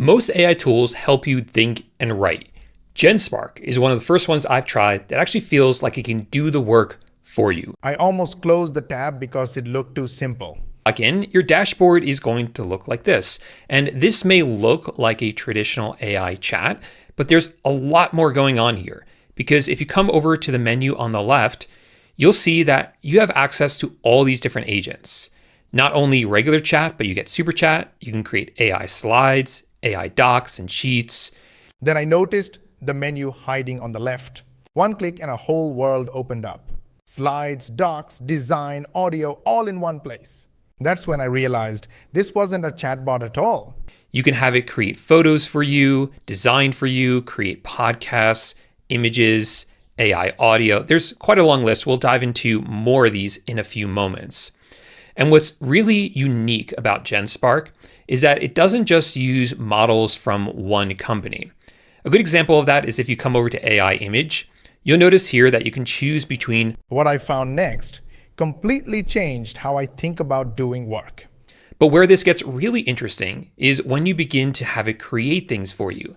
Most AI tools help you think and write. GenSpark is one of the first ones I've tried that actually feels like it can do the work for you. I almost closed the tab because it looked too simple. Again, your dashboard is going to look like this. And this may look like a traditional AI chat, but there's a lot more going on here. Because if you come over to the menu on the left, you'll see that you have access to all these different agents. Not only regular chat, but you get super chat. You can create AI slides, AI docs and sheets. Then I noticed the menu hiding on the left. One click and a whole world opened up. Slides, docs, design, audio, all in one place. That's when I realized this wasn't a chatbot at all. You can have it create photos for you, design for you, create podcasts, images, AI audio. There's quite a long list. We'll dive into more of these in a few moments. And what's really unique about GenSpark is that it doesn't just use models from one company. A good example of that is if you come over to AI image, you'll notice here that you can choose between. What I found next completely changed how I think about doing work. But where this gets really interesting is when you begin to have it create things for you.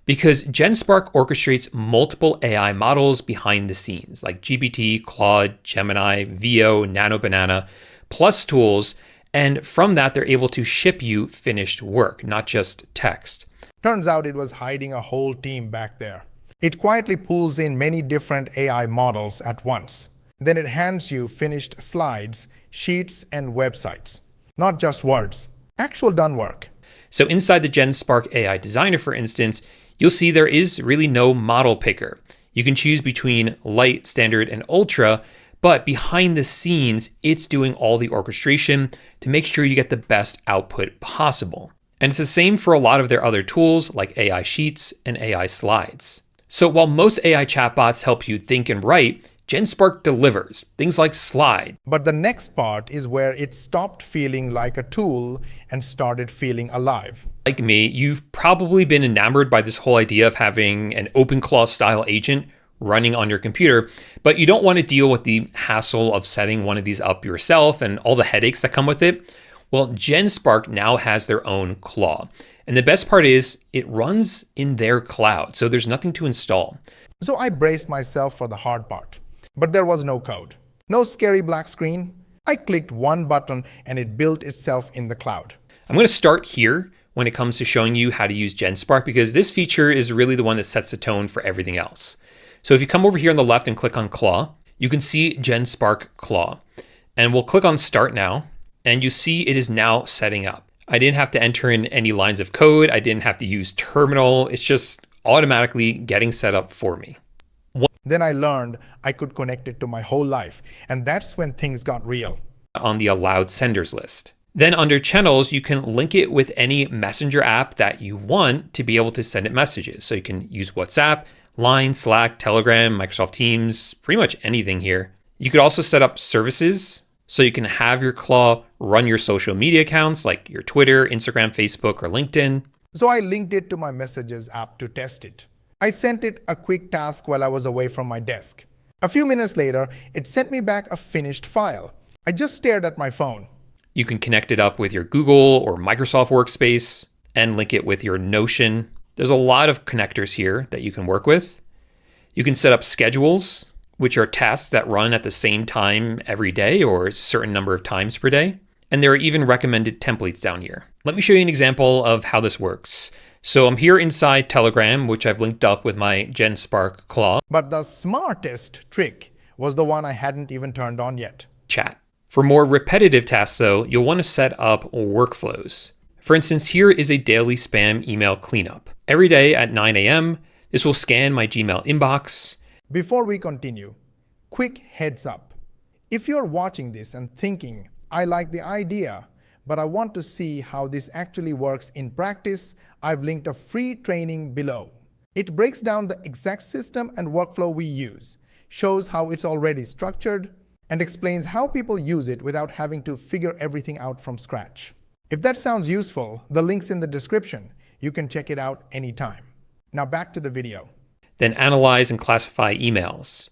Because GenSpark orchestrates multiple AI models behind the scenes, like GPT, Claude, Gemini, Veo, Nano Banana, plus tools, and from that, they're able to ship you finished work, not just text. Turns out it was hiding a whole team back there. It quietly pulls in many different AI models at once. Then it hands you finished slides, sheets, and websites. Not just words, actual done work. So inside the GenSpark AI Designer, for instance, you'll see there is really no model picker. You can choose between light, standard, and ultra, but behind the scenes, it's doing all the orchestration to make sure you get the best output possible. And it's the same for a lot of their other tools like AI Sheets and AI Slides. So while most AI chatbots help you think and write, GenSpark delivers things like Slide. But the next part is where it stopped feeling like a tool and started feeling alive. Like me, you've probably been enamored by this whole idea of having an OpenClaw style agent running on your computer, but you don't want to deal with the hassle of setting one of these up yourself and all the headaches that come with it. Well, GenSpark now has their own claw. And the best part is it runs in their cloud, so there's nothing to install. So I braced myself for the hard part. But there was no code. No scary black screen. I clicked one button and it built itself in the cloud. I'm going to start here when it comes to showing you how to use GenSpark because this feature is really the one that sets the tone for everything else. So if you come over here on the left and click on Claw, you can see GenSpark Claw. And we'll click on Start Now, and you see it is now setting up. I didn't have to enter in any lines of code. I didn't have to use terminal. It's just automatically getting set up for me. Then I learned I could connect it to my whole life, and that's when things got real. On the allowed senders list. Then under channels, you can link it with any messenger app that you want to be able to send it messages. So you can use WhatsApp, Line, Slack, Telegram, Microsoft Teams, pretty much anything here. You could also set up services so you can have your Claw run your social media accounts like your Twitter, Instagram, Facebook, or LinkedIn. So I linked it to my Messages app to test it. I sent it a quick task while I was away from my desk. A few minutes later, it sent me back a finished file. I just stared at my phone. You can connect it up with your Google or Microsoft Workspace and link it with your Notion. There's a lot of connectors here that you can work with. You can set up schedules, which are tasks that run at the same time every day or a certain number of times per day. And there are even recommended templates down here. Let me show you an example of how this works. So I'm here inside Telegram, which I've linked up with my GenSpark Claw. But the smartest trick was the one I hadn't even turned on yet. Chat. For more repetitive tasks though, you'll want to set up workflows. For instance, here is a daily spam email cleanup. Every day at 9 a.m., this will scan my Gmail inbox. Before we continue, quick heads up. If you're watching this and thinking, I like the idea, but I want to see how this actually works in practice, I've linked a free training below. It breaks down the exact system and workflow we use, shows how it's already structured, and explains how people use it without having to figure everything out from scratch. If that sounds useful, the link's in the description. You can check it out anytime. Now back to the video. Then analyze and classify emails.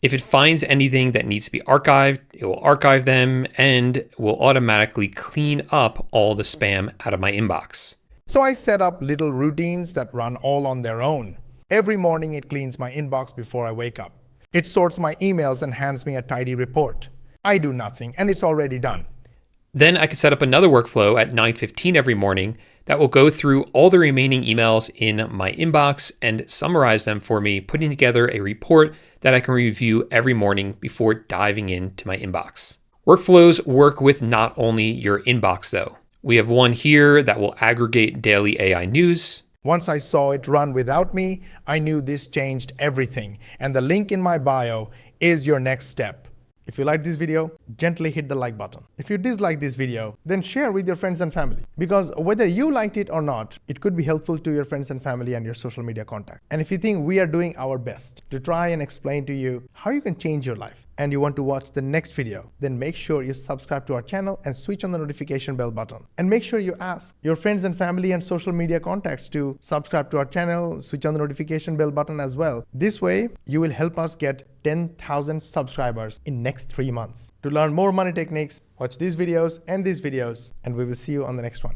If it finds anything that needs to be archived, it will archive them and will automatically clean up all the spam out of my inbox. So I set up little routines that run all on their own. Every morning it cleans my inbox before I wake up. It sorts my emails and hands me a tidy report. I do nothing and it's already done. Then I could set up another workflow at 9:15 every morning that will go through all the remaining emails in my inbox and summarize them for me, putting together a report that I can review every morning before diving into my inbox. Workflows work with not only your inbox though. We have one here that will aggregate daily AI news. Once I saw it run without me, I knew this changed everything. And the link in my bio is your next step. If you like this video, gently hit the like button. If you dislike this video, then share with your friends and family. Because whether you liked it or not, it could be helpful to your friends and family and your social media contact. And if you think we are doing our best to try and explain to you how you can change your life, and you want to watch the next video, then make sure you subscribe to our channel and switch on the notification bell button. And make sure you ask your friends and family and social media contacts to subscribe to our channel, switch on the notification bell button as well. This way, you will help us get 10,000 subscribers in next 3 months. To learn more money techniques, watch these videos, and we will see you on the next one.